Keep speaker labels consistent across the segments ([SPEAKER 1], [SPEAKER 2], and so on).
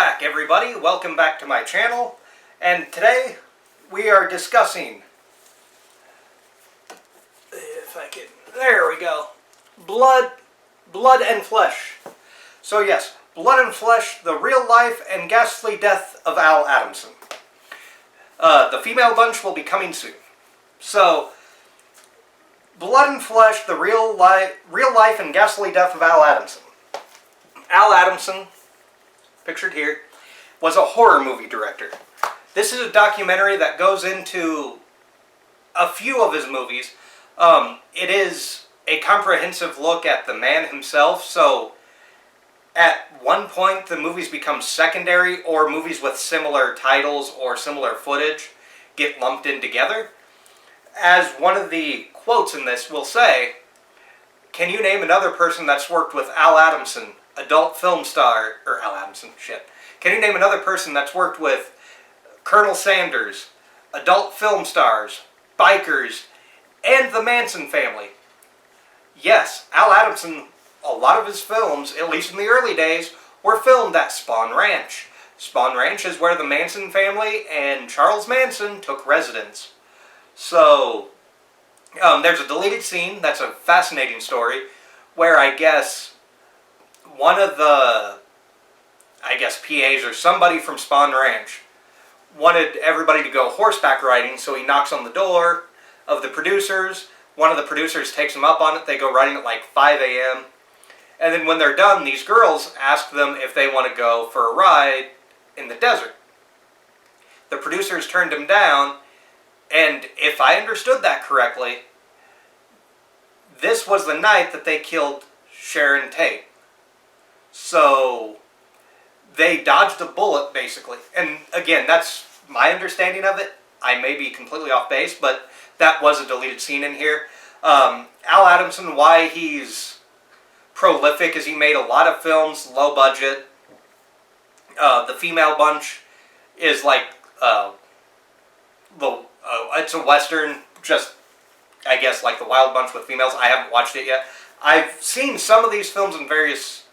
[SPEAKER 1] back, everybody. Welcome back to my channel. And today we are discussing, if I can, there we go, Blood and Flesh. So yes, Blood and Flesh, the real life and ghastly death of Al Adamson. The female bunch will be coming soon. So, Blood and Flesh, the real life and ghastly death of Al Adamson. Al Adamson, pictured here, was a horror movie director. This is a documentary that goes into a few of his movies. It is a comprehensive look at the man himself, so at one point the movies become secondary, or movies with similar titles or similar footage get lumped in together. As one of the quotes in this will say, "Can you name another person that's worked with Al Adamson, adult film star," or Al Adamson, shit. "Can you name another person that's worked with Colonel Sanders, adult film stars, bikers, and the Manson family?" Yes, Al Adamson, a lot of his films, at least in the early days, were filmed at Spahn Ranch. Spahn Ranch is where the Manson family and Charles Manson took residence. So, there's a deleted scene, that's a fascinating story, where I guess one of the, PAs or somebody from Spahn Ranch wanted everybody to go horseback riding, so he knocks on the door of the producers. One of the producers takes him up on it. They go riding at like 5 a.m. And then when they're done, these girls ask them if they want to go for a ride in the desert. The producers turned him down, and if I understood that correctly, this was the night that they killed Sharon Tate. So they dodged a bullet, basically. And again, that's my understanding of it. I may be completely off base, but that was a deleted scene in here. Al Adamson, why he's prolific is he made a lot of films, low budget. The female bunch is like, it's a Western, just, I guess, like the Wild Bunch with females. I haven't watched it yet. I've seen some of these films in various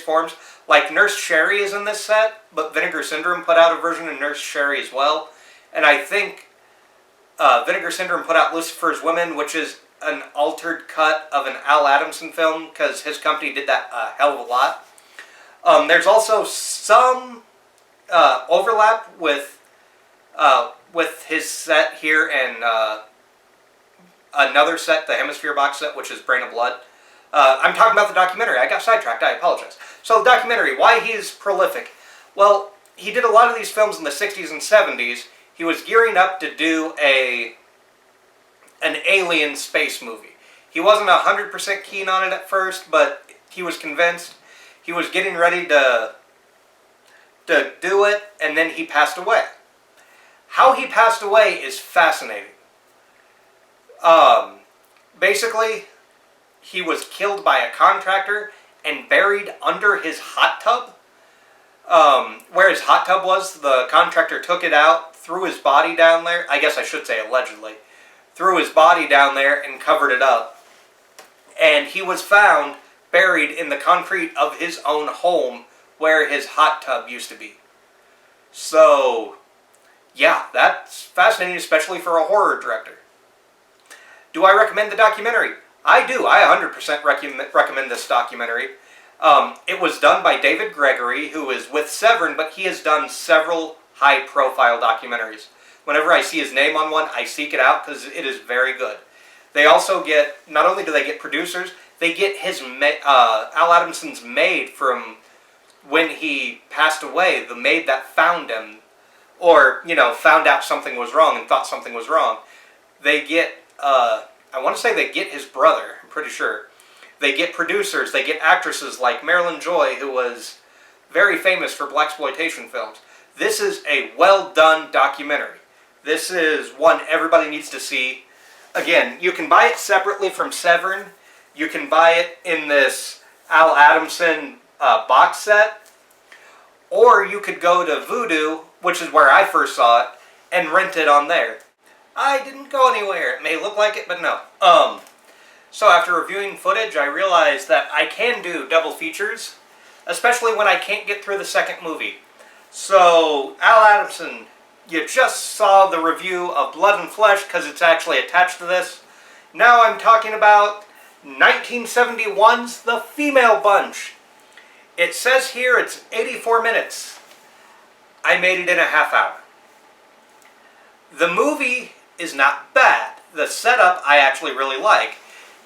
[SPEAKER 1] forms. Like Nurse Sherry is in this set, but Vinegar Syndrome put out a version of Nurse Sherry as well. And I think Vinegar Syndrome put out Lucifer's Women, which is an altered cut of an Al Adamson film, because his company did that a hell of a lot. There's also some overlap with his set here and another set, the Hemisphere box set, which is Brain of Blood. I'm talking about the documentary. I got sidetracked. I apologize. So the documentary, why he's prolific. Well, he did a lot of these films in the 60s and 70s. He was gearing up to do an alien space movie. He wasn't 100% keen on it at first, but he was convinced. He was getting ready to do it, and then he passed away. How he passed away is fascinating. Basically, he was killed by a contractor and buried under his hot tub. Where his hot tub was, the contractor took it out, threw his body down there. I guess I should say allegedly. Threw his body down there and covered it up. And he was found buried in the concrete of his own home where his hot tub used to be. So, yeah, that's fascinating, especially for a horror director. Do I recommend the documentary? I do. I 100% recommend this documentary. It was done by David Gregory, who is with Severin, but he has done several high-profile documentaries. Whenever I see his name on one, I seek it out because it is very good. They also get, not only do they get producers, they get his Al Adamson's maid from when he passed away, the maid that found him, or, found out something was wrong and thought something was wrong. They get, I want to say they get his brother, I'm pretty sure. They get producers, they get actresses like Marilyn Joy, who was very famous for blaxploitation films. This is a well-done documentary. This is one everybody needs to see. Again, you can buy it separately from Severin. You can buy it in this Al Adamson box set. Or you could go to Vudu, which is where I first saw it, and rent it on there. I didn't go anywhere. It may look like it, but no. So after reviewing footage, I realized that I can do double features. especially when I can't get through the second movie. So, Al Adamson, you just saw the review of Blood and Flesh because it's actually attached to this. Now I'm talking about 1971's The Female Bunch. It says here it's 84 minutes. I made it in a half hour. The movie is not bad. The setup I actually really like.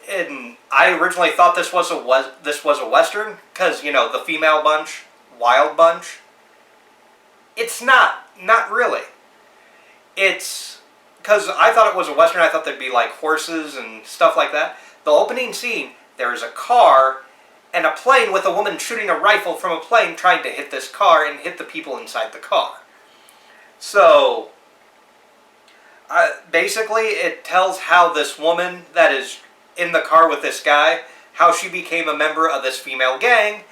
[SPEAKER 1] And I originally thought this was a Western because, you know, The Female Bunch, Wild Bunch. It's not really. It's because I thought it was a Western. I thought there'd be like horses and stuff like that. The opening scene, there is a car and a plane with a woman shooting a rifle from a plane trying to hit this car and hit the people inside the car. So, basically it tells how this woman that is in the car with this guy, how she became a member of this female gang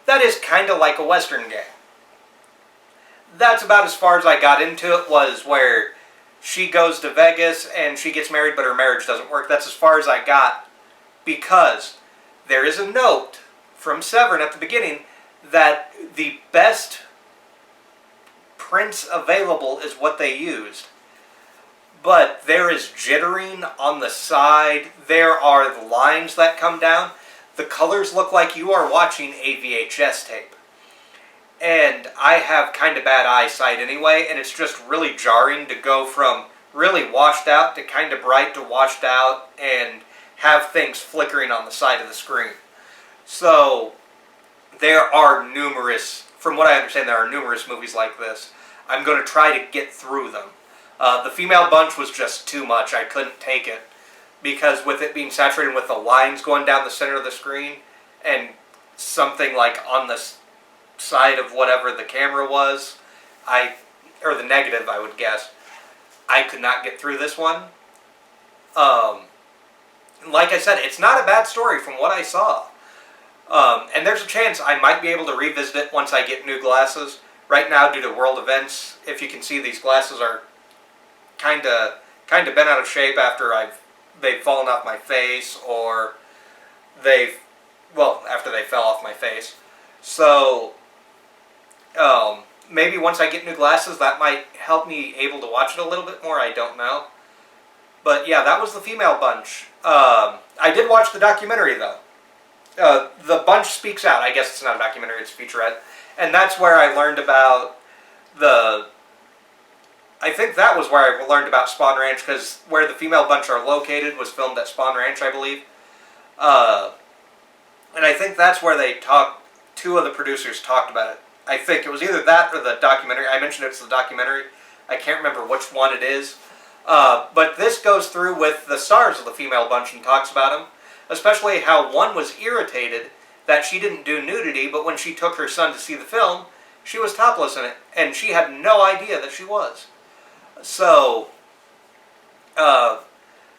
[SPEAKER 1] that is kind of like a Western gang. That's about as far as I got into it, was where she goes to Vegas and she gets married but her marriage doesn't work. That's as far as I got, because there is a note from Severn at the beginning that the best prints available is what they used. But there is jittering on the side. There are the lines that come down. The colors look like you are watching a VHS tape. And I have kind of bad eyesight anyway, and it's just really jarring to go from really washed out to kind of bright to washed out and have things flickering on the side of the screen. So, there are numerous, from what I understand, there are numerous movies like this. I'm going to try to get through them. The Female Bunch was just too much. I couldn't take it. Because with it being saturated with the lines going down the center of the screen, and something like on the side of whatever the camera was, or the negative, I would guess, I could not get through this one. Like I said, it's not a bad story from what I saw. And there's a chance I might be able to revisit it once I get new glasses. Right now, due to world events, if you can see, these glasses are kind of bent out of shape after they've fallen off my face, or after they fell off my face. So, maybe once I get new glasses, that might help me able to watch it a little bit more. I don't know. But yeah, that was The Female Bunch. I did watch the documentary, though. The Bunch Speaks Out. I guess it's not a documentary, it's a featurette. And that's where I learned about I think that was where I learned about Spawn Ranch, because where The Female Bunch are located was filmed at Spawn Ranch, I believe. And I think that's where two of the producers talked about it. I think it was either that or the documentary. I mentioned it's the documentary. I can't remember which one it is. But this goes through with the stars of The Female Bunch and talks about them. Especially how one was irritated that she didn't do nudity, but when she took her son to see the film, she was topless in it. And she had no idea that she was. So,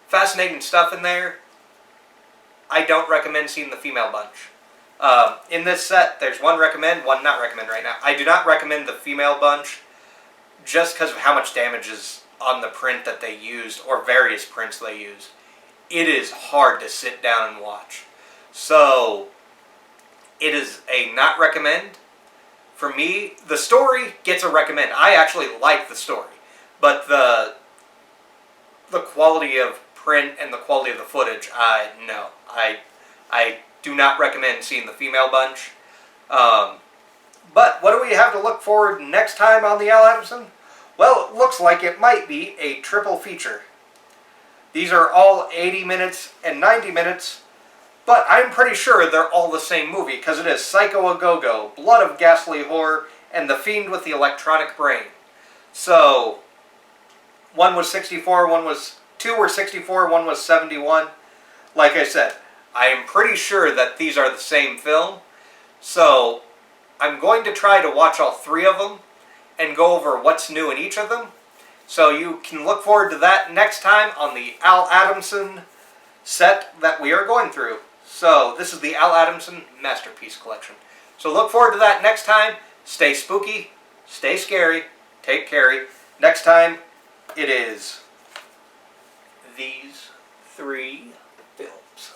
[SPEAKER 1] fascinating stuff in there. I don't recommend seeing The Female Bunch. In this set, there's one recommend, one not recommend right now. I do not recommend The Female Bunch just because of how much damage is on the print that they used, or various prints they used. It is hard to sit down and watch. So, it is a not recommend. For me, the story gets a recommend. I actually like the story. But the quality of print and the quality of the footage, no. I do not recommend seeing The Female Bunch. But what do we have to look forward next time on the Al Adamson? Well, it looks like it might be a triple feature. These are all 80 minutes and 90 minutes, but I'm pretty sure they're all the same movie, because it is Psycho A Go-Go, Blood of Ghastly Horror, and The Fiend with the Electronic Brain. So, one was 64, two were 64, one was 71. Like I said, I am pretty sure that these are the same film, so I'm going to try to watch all three of them and go over what's new in each of them. So you can look forward to that next time on the Al Adamson set that we are going through. So this is the Al Adamson Masterpiece Collection. So look forward to that next time. Stay spooky, stay scary, take care. Next time, it is these three films.